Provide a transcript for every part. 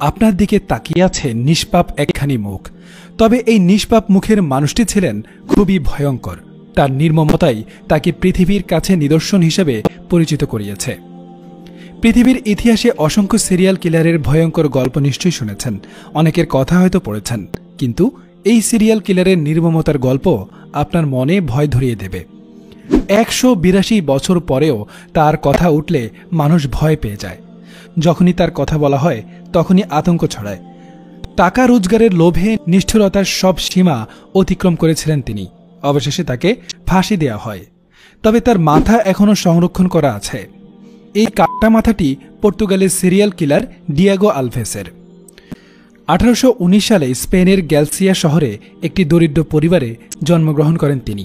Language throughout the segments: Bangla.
আপনার দিকে তাকিয়ে আছে নিষ্পাপ একখানি মুখ। তবে এই নিষ্পাপ মুখের মানুষটি ছিলেন খুবই ভয়ঙ্কর। তার নির্মমতাই তাকে পৃথিবীর কাছে নিদর্শন হিসেবে পরিচিত করিয়েছে। পৃথিবীর ইতিহাসে অসংখ্য সিরিয়াল কিলারের ভয়ঙ্কর গল্প নিশ্চয়ই শুনেছেন, অনেকের কথা হয়তো পড়েছেন, কিন্তু এই সিরিয়াল কিলারের নির্মমতার গল্প আপনার মনে ভয় ধরিয়ে দেবে। 182 বছর পরেও তার কথা উঠলে মানুষ ভয় পেয়ে যায়। যখনই তার কথা বলা হয় তখনই আতঙ্ক ছড়ায়। টাকা রোজগারের লোভে নিষ্ঠুরতার সব সীমা অতিক্রম করেছিলেন তিনি। অবশেষে তাকে ফাঁসি দেওয়া হয়। তবে তার মাথা এখনও সংরক্ষণ করা আছে। এই কাটা মাথাটি পর্তুগালের সিরিয়াল কিলার ডিয়েগো আলভেসের। 1819 সালে স্পেনের গ্যালসিয়া শহরে একটি দরিদ্র পরিবারে জন্মগ্রহণ করেন তিনি।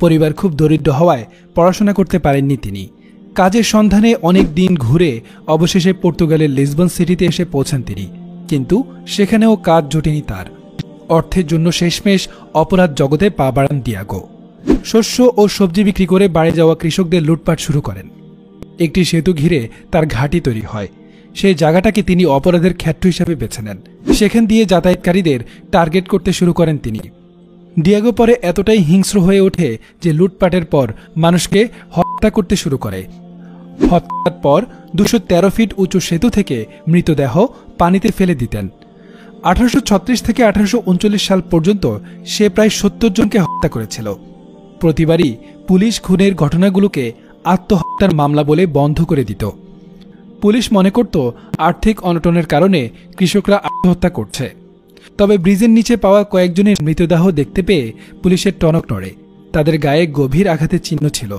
পরিবার খুব দরিদ্র হওয়ায় পড়াশোনা করতে পারেননি তিনি। কাজের সন্ধানে অনেক দিন ঘুরে অবশেষে পর্তুগালের লিসবন সিটিতে এসে পৌঁছান তিনি, কিন্তু সেখানেও কাজ জোটেনি তার। অর্থের জন্য শেষমেশ অপরাধ জগতে পা বাড়ান ডিয়েগো। শস্য ও সবজি বিক্রি করে বাড়ি যাওয়া কৃষকদের লুটপাট শুরু করেন। একটি সেতু ঘিরে তার ঘাঁটি তৈরি হয়। সেই জায়গাটাকে তিনি অপরাধের ক্ষেত্র হিসাবে বেছে নেন। সেখান দিয়ে যাতায়াতকারীদের টার্গেট করতে শুরু করেন তিনি। ডিয়েগো পরে এতটাই হিংস্র হয়ে ওঠে যে লুটপাটের পর মানুষকে হত্যা করতে শুরু করে। হত্যার পর 213 ফিট উঁচু সেতু থেকে মৃতদেহ পানিতে ফেলে দিতেন। 1836 থেকে 1839 সাল পর্যন্ত সে প্রায় 70 জনকে হত্যা করেছিল। প্রতিবারই পুলিশ খুনের ঘটনাগুলোকে আত্মহত্যার মামলা বলে বন্ধ করে দিত। পুলিশ মনে করত আর্থিক অনটনের কারণে কৃষকরা আত্মহত্যা করছে। তবে ব্রিজের নিচে পাওয়া কয়েকজনের মৃতদেহ দেখতে পেয়ে পুলিশের টনক নড়ে। তাদের গায়ে গভীর আঘাতের চিহ্ন ছিল।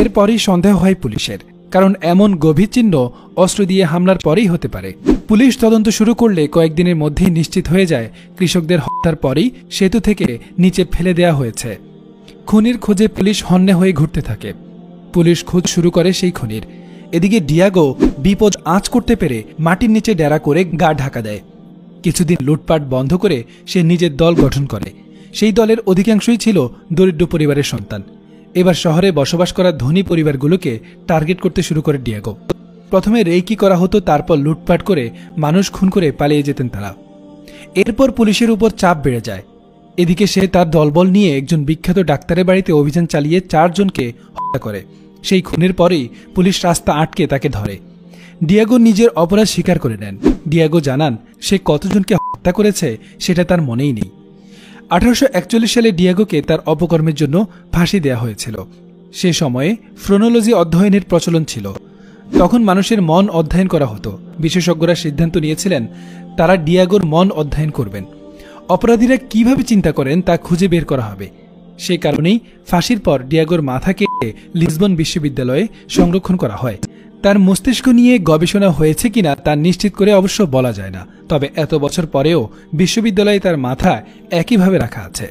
এরপরই সন্দেহ হয় পুলিশের, কারণ এমন গভীর চিহ্ন অস্ত্র দিয়ে হামলার পরেই হতে পারে। পুলিশ তদন্ত শুরু করলে কয়েকদিনের মধ্যেই নিশ্চিত হয়ে যায় কৃষকদের হত্যার পরেই সেতু থেকে নিচে ফেলে দেওয়া হয়েছে। খুনির খোঁজে পুলিশ হন্যে হয়ে ঘুরতে থাকে। পুলিশ খোঁজ শুরু করে সেই খুনির। এদিকে ডিয়েগো বিপদ আঁচ করতে পেরে মাটির নিচে ডেরা করে গা ঢাকা দেয়। কিছুদিন লুটপাট বন্ধ করে সে নিজের দল গঠন করে। সেই দলের অধিকাংশই ছিল দরিদ্র পরিবারের সন্তান। এবার শহরে বসবাস করা ধনী পরিবারগুলোকে টার্গেট করতে শুরু করে ডিয়েগো। প্রথমে রেকি করা হতো, তারপর লুটপাট করে মানুষ খুন করে পালিয়ে যেতেন তারা। এরপর পুলিশের উপর চাপ বেড়ে যায়। এদিকে সে তার দলবল নিয়ে একজন বিখ্যাত ডাক্তারের বাড়িতে অভিযান চালিয়ে 4 জনকে হত্যা করে। সেই খুনের পরেই পুলিশ রাস্তা আটকে তাকে ধরে। ডিয়েগো নিজের অপরাধ স্বীকার করে নেন। ডিয়েগো জানান সে কতজনকে হত্যা করেছে সেটা তার মনেই নেই। 1841 সালে ডিয়েগোকে তার অপকর্মের জন্য ফাঁসি দেওয়া হয়েছিল। সে সময়ে ফ্রোনোলজি অধ্যয়নের প্রচলন ছিল। তখন মানুষের মন অধ্যয়ন করা হতো। বিশেষজ্ঞরা সিদ্ধান্ত নিয়েছিলেন তারা ডিয়েগোর মন অধ্যয়ন করবেন। অপরাধীরা কিভাবে চিন্তা করেন তা খুঁজে বের করা হবে। সেই কারণেই ফাঁসির পর ডিয়েগোর মাথা কেটে লিসবন বিশ্ববিদ্যালয়ে সংরক্ষণ করা হয়। তার মস্তিষ্ক নিয়ে গবেষণা হয়েছে কিনা তা নিশ্চিত করে অবশ্য বলা যায় না, তবে এত বছর পরেও বিশ্ববিদ্যালয়ে তার মাথা একইভাবে রাখা আছে।